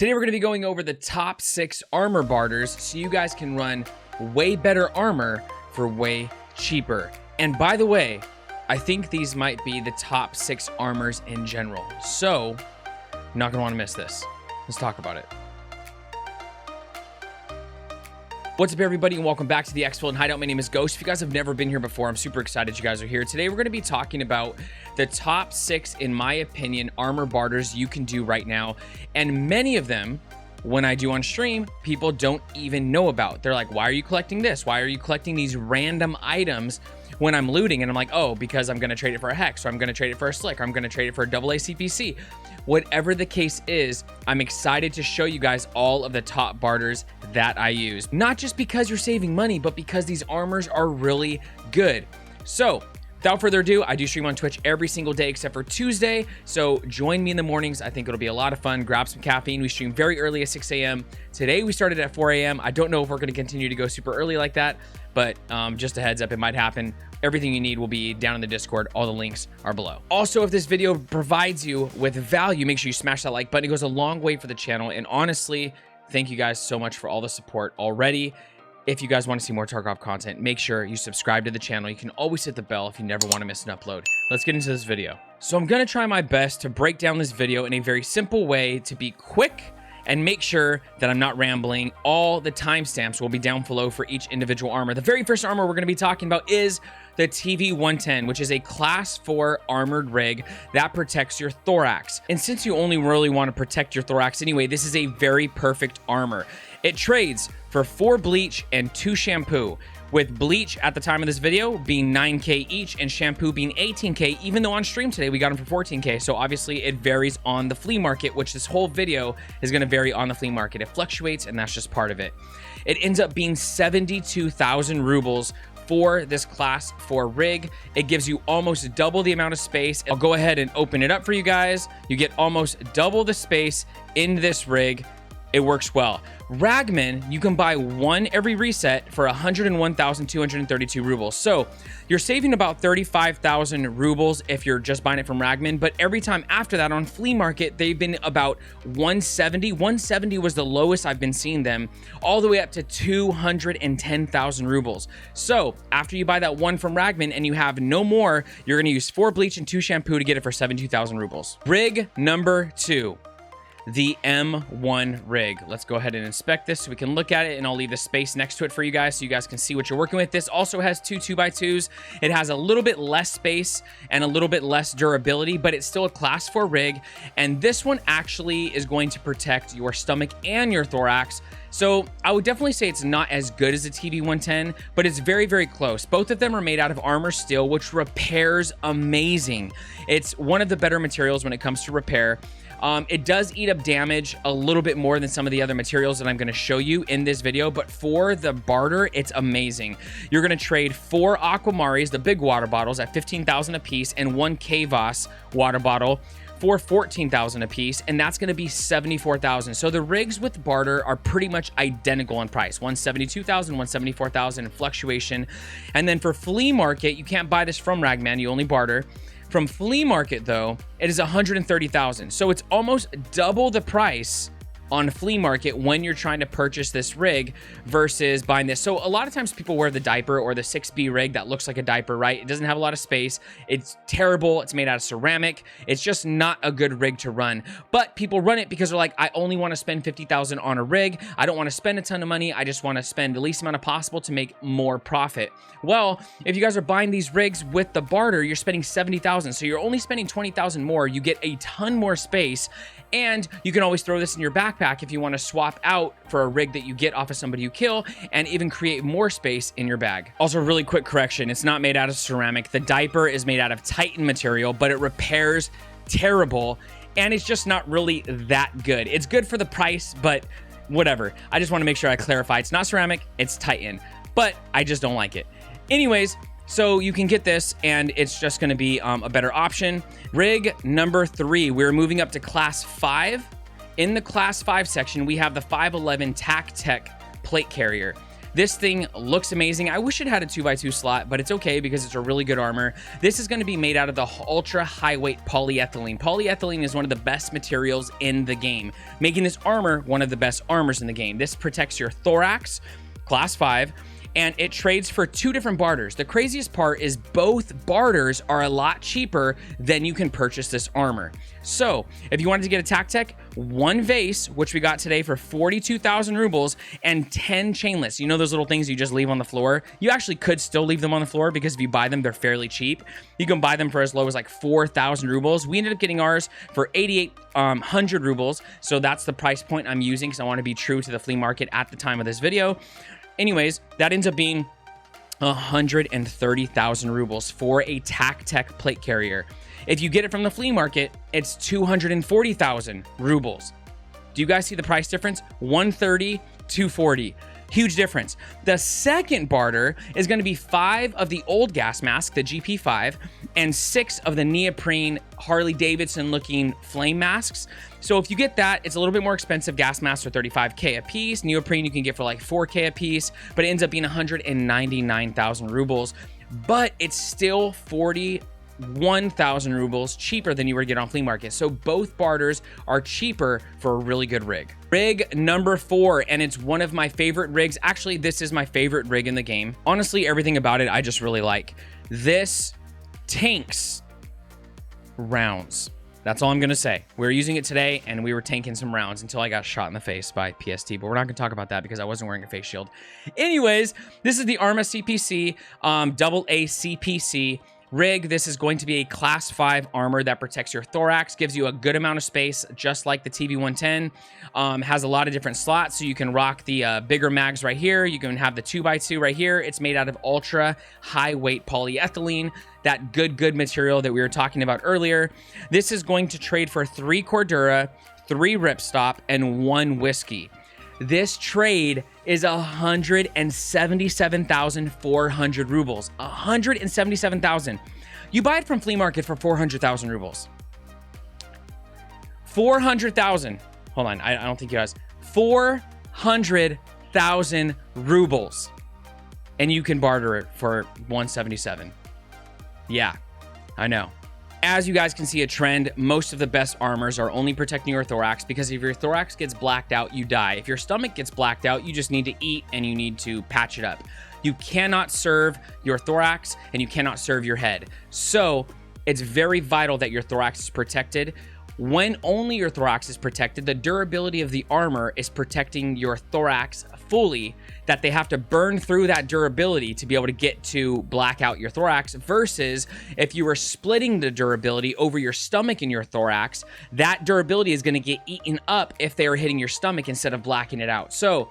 Today we're going to be going over the top 6 armor barters so you guys can run way better armor for way cheaper. And by the way, I think these might be the top 6 armors in general. So, you're not going to want to miss this. Let's talk about it. What's up, everybody, and welcome back to the Exfil and Hideout. My name is Ghost. If you guys have never been here before, I'm super excited you guys are here. Today, we're going to be talking about the top 6, in my opinion, armor barters you can do right now. And many of them, when I do on stream, people don't even know about. They're like, why are you collecting this? Why are you collecting these random items when I'm looting? And I'm like, oh, because I'm going to trade it for a Hex, or I'm going to trade it for a Slick, or I'm going to trade it for a AACPC. Whatever the case is, I'm excited to show you guys all of the top barters that I use. Not just because you're saving money, but because these armors are really good. So, without further ado, I do stream on Twitch every single day except for Tuesday, so join me in the mornings. I think it'll be a lot of fun. Grab some caffeine. We stream very early at 6 a.m. Today, we started at 4 a.m. I don't know if we're going to continue to go super early like that, but just a heads up, it might happen. Everything you need will be down in the Discord. All the links are below. Also, if this video provides you with value, make sure you smash that like button. It goes a long way for the channel, and honestly, thank you guys so much for all the support already. If you guys want to see more Tarkov content, make sure you subscribe to the channel. You can always hit the bell if you never want to miss an upload. Let's get into this video. So I'm going to try my best to break down this video in a very simple way to be quick and make sure that I'm not rambling. All the timestamps will be down below for each individual armor. The very first armor we're going to be talking about is the TV-110, which is a class 4 armored rig that protects your thorax. And since you only really want to protect your thorax anyway, this is a very perfect armor. It trades for 4 bleach and 2 shampoo, with bleach at the time of this video being 9K each and shampoo being 18K, even though on stream today we got them for 14K. So obviously it varies on the flea market, which this whole video is going to vary on the flea market. It fluctuates, and that's just part of it. It ends up being 72,000 rubles for this class 4 rig. It gives you almost double the amount of space. I'll go ahead and open it up for you guys. You get almost double the space in this rig. It works well. Ragman, you can buy 1 every reset for 101,232 rubles. So you're saving about 35,000 rubles if you're just buying it from Ragman. But every time after that on flea market, they've been about 170. 170 was the lowest I've been seeing them, all the way up to 210,000 rubles. So after you buy that 1 from Ragman and you have no more, you're going to use 4 bleach and 2 shampoo to get it for 72,000 rubles. Rig number 2. The M1 rig. Let's go ahead and inspect this so we can look at it, and I'll leave the space next to it for you guys so you guys can see what you're working with. This also has 2 2x2s. It has a little bit less space and a little bit less durability, but it's still a class 4 rig, and this one actually is going to protect your stomach and your thorax. So I would definitely say it's not as good as a TV-110, but it's very, very close. Both of them are made out of armor steel, which repairs amazing. It's one of the better materials when it comes to repair. It does eat up damage a little bit more than some of the other materials that I'm going to show you in this video, but for the barter, it's amazing. You're going to trade 4 Aquamaris, the big water bottles, at 15,000 a piece, and 1 Kvass water bottle for 14,000 a piece, and that's going to be 74,000. So the rigs with barter are pretty much identical in price. 172,000, 174,000 in fluctuation. And then for flea market, you can't buy this from Ragman, you only barter. From flea market though, it is 130,000. So it's almost double the price on flea market when you're trying to purchase this rig versus buying this. So a lot of times people wear the diaper or the 6B rig that looks like a diaper, right? It doesn't have a lot of space. It's terrible. It's made out of ceramic. It's just not a good rig to run. But people run it because they're like, I only want to spend 50,000 on a rig. I don't want to spend a ton of money. I just want to spend the least amount of possible to make more profit. Well, if you guys are buying these rigs with the barter, you're spending 70,000. So you're only spending 20,000 more. You get a ton more space, and you can always throw this in your backpack if you want to swap out for a rig that you get off of somebody you kill, and even create more space in your bag. Also, really quick correction, it's not made out of ceramic. The diaper is made out of Titan material, but it repairs terrible, and it's just not really that good. It's good for the price, but whatever. I just want to make sure I clarify. It's not ceramic, it's Titan, but I just don't like it. Anyways, so you can get this, and it's just going to be a better option. Rig number 3, we're moving up to class 5. In the class 5 section, we have the 511 Tactec plate carrier. This thing looks amazing. I wish it had a 2x2 slot, but it's okay because it's a really good armor. This is going to be made out of the ultra high weight polyethylene. Polyethylene is one of the best materials in the game, making this armor one of the best armors in the game. This protects your thorax, class 5, and it trades for 2 different barters. The craziest part is both barters are a lot cheaper than you can purchase this armor. So if you wanted to get a Tactec, 1 vase, which we got today for 42,000 rubles, and 10 chainlets. You know those little things you just leave on the floor? You actually could still leave them on the floor because if you buy them, they're fairly cheap. You can buy them for as low as like 4,000 rubles. We ended up getting ours for 8,800 rubles. So that's the price point I'm using because I want to be true to the flea market at the time of this video. Anyways, that ends up being 130,000 rubles for a Tactec plate carrier. If you get it from the flea market, it's 240,000 rubles. Do you guys see the price difference? 130, 240. Huge difference. The second barter is going to be 5 of the old gas mask, the GP5, and 6 of the neoprene Harley Davidson looking flame masks. So if you get that, it's a little bit more expensive. Gas masks are 35k a piece. Neoprene you can get for like 4k a piece, but it ends up being 199,000 rubles. But it's still 41,000 rubles cheaper than you were to get on flea market. So both barters are cheaper for a really good rig. Rig number 4, and it's one of my favorite rigs. Actually, this is my favorite rig in the game. Honestly, everything about it I just really like. This tanks rounds. That's all I'm gonna say. We were using it today and we were tanking some rounds until I got shot in the face by PST, but we're not gonna talk about that because I wasn't wearing a face shield. Anyways, this is the AACPC, AACPC rig. This is going to be a class 5 armor that protects your thorax, gives you a good amount of space, just like the TV110. Has a lot of different slots, so you can rock the bigger mags right here. You can have the 2x2 right here. It's made out of ultra high weight polyethylene, that good material that we were talking about earlier. This is going to trade for 3 Cordura, 3 Ripstop, and 1 whiskey. This trade is 177,400 rubles. 177,000. You buy it from flea market for 400,000 rubles. 400,000. Hold on, I don't think you guys. 400,000 rubles. And you can barter it for 177. Yeah, I know. As you guys can see a trend, most of the best armors are only protecting your thorax because if your thorax gets blacked out, you die. If your stomach gets blacked out, you just need to eat and you need to patch it up. You cannot serve your thorax and you cannot serve your head. So it's very vital that your thorax is protected. When only your thorax is protected, the durability of the armor is protecting your thorax fully, that they have to burn through that durability to be able to get to black out your thorax, versus if you were splitting the durability over your stomach and your thorax, that durability is going to get eaten up if they are hitting your stomach instead of blacking it out. So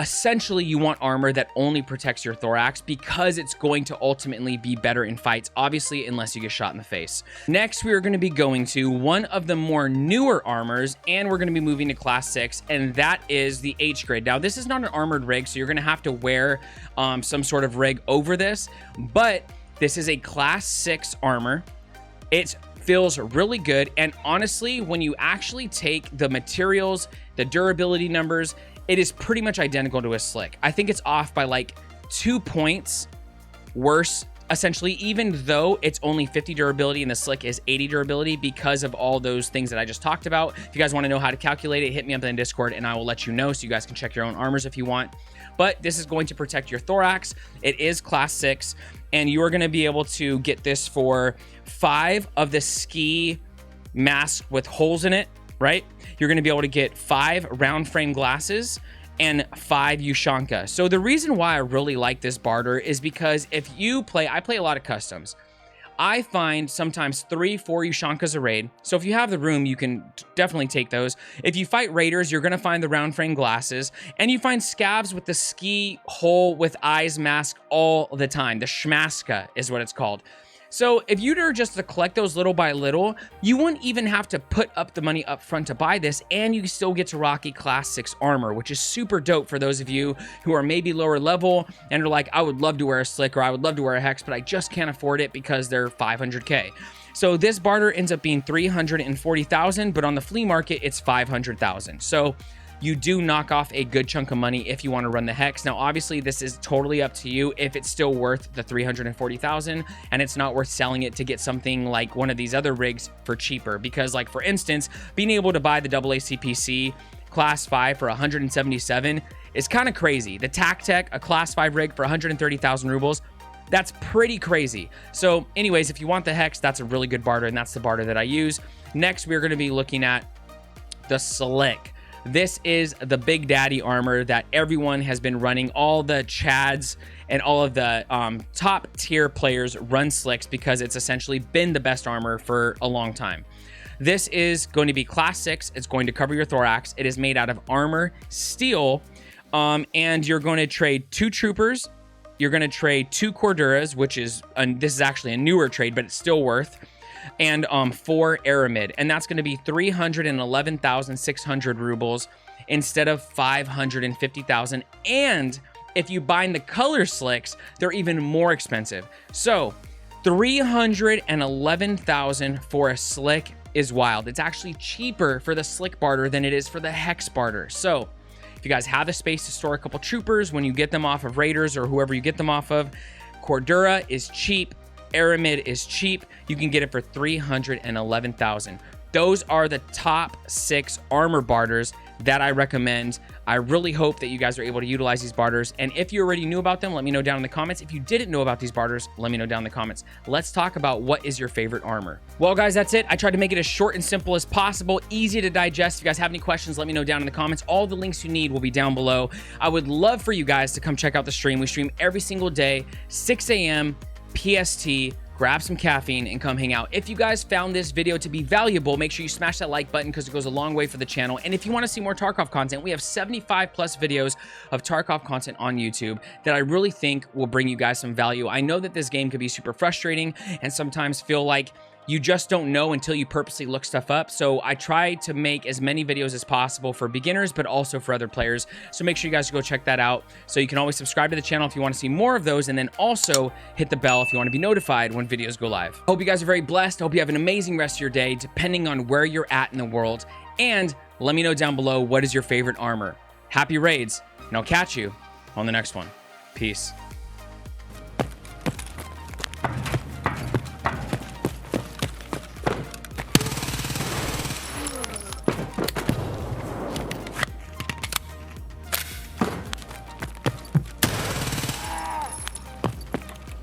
essentially, you want armor that only protects your thorax because it's going to ultimately be better in fights, obviously, unless you get shot in the face. Next, we are going to be going to one of the more newer armors, and we're going to be moving to class 6, and that is the Hexgrid. Now, this is not an armored rig, so you're going to have to wear some sort of rig over this, but this is a class 6 armor. It feels really good, and honestly, when you actually take the materials, the durability numbers, it is pretty much identical to a slick. I think it's off by like 2 points worse, essentially, even though it's only 50 durability and the slick is 80 durability because of all those things that I just talked about. If you guys want to know how to calculate it, hit me up in Discord and I will let you know so you guys can check your own armors if you want. But this is going to protect your thorax. It is class 6, and you are going to be able to get this for 5 of the ski masks with holes in it, right? You're going to be able to get 5 round frame glasses and 5 Ushanka. So the reason why I really like this barter is because if you play, I play a lot of customs. I find sometimes 3, 4 Ushankas a raid. So if you have the room, you can definitely take those. If you fight raiders, you're going to find the round frame glasses, and you find scabs with the ski hole with eyes mask all the time. The Schmaska is what it's called. So if you were just to collect those little by little, you wouldn't even have to put up the money up front to buy this, and you still get to rock a class 6 armor, which is super dope for those of you who are maybe lower level and are like, I would love to wear a slick or I would love to wear a hex, but I just can't afford it because they're 500k. So this barter ends up being 340,000, but on the flea market, it's 500,000. So you do knock off a good chunk of money if you want to run the Hex. Now, obviously, this is totally up to you if it's still worth the 340,000 and it's not worth selling it to get something like one of these other rigs for cheaper. Because, like, for instance, being able to buy the AACPC Class 5 for 177 is kind of crazy. The Tactec, a Class 5 rig for 130,000 rubles, that's pretty crazy. So anyways, if you want the Hex, that's a really good barter, and that's the barter that I use. Next, we're going to be looking at the Slick. This is the big daddy armor that everyone has been running. All the Chads and all of the top tier players run Slicks because it's essentially been the best armor for a long time. This is going to be Class 6. It's going to cover your thorax. It is made out of armor, steel, and you're going to trade 2 troopers. You're going to trade 2 Corduras, which is, this is actually a newer trade, but it's still worth, and 4 Aramid. And that's going to be 311,600 rubles instead of 550,000. And if you bind the color Slicks, they're even more expensive. So 311,000 for a Slick is wild. It's actually cheaper for the Slick barter than it is for the Hex barter. So if you guys have the space to store a couple troopers when you get them off of Raiders or whoever you get them off of, Cordura is cheap, Aramid is cheap. You can get it for 311,000. Those are the top 6 armor barters that I recommend. I really hope that you guys are able to utilize these barters. And if you already knew about them, let me know down in the comments. If you didn't know about these barters, let me know down in the comments. Let's talk about what is your favorite armor. Well, guys, that's it. I tried to make it as short and simple as possible, easy to digest. If you guys have any questions, let me know down in the comments. All the links you need will be down below. I would love for you guys to come check out the stream. We stream every single day, 6 a.m. PST. Grab some caffeine and come hang out. If you guys found this video to be valuable, make sure you smash that like button because it goes a long way for the channel. And if you want to see more Tarkov content, we have 75 plus videos of Tarkov content on YouTube that I really think will bring you guys some value. I know that this game can be super frustrating and sometimes feel like you just don't know until you purposely look stuff up. So I try to make as many videos as possible for beginners, but also for other players. So make sure you guys go check that out. So you can always subscribe to the channel if you want to see more of those, and then also hit the bell if you want to be notified when videos go live. Hope you guys are very blessed. Hope you have an amazing rest of your day, depending on where you're at in the world. And let me know down below, what is your favorite armor? Happy raids, and I'll catch you on the next one. Peace.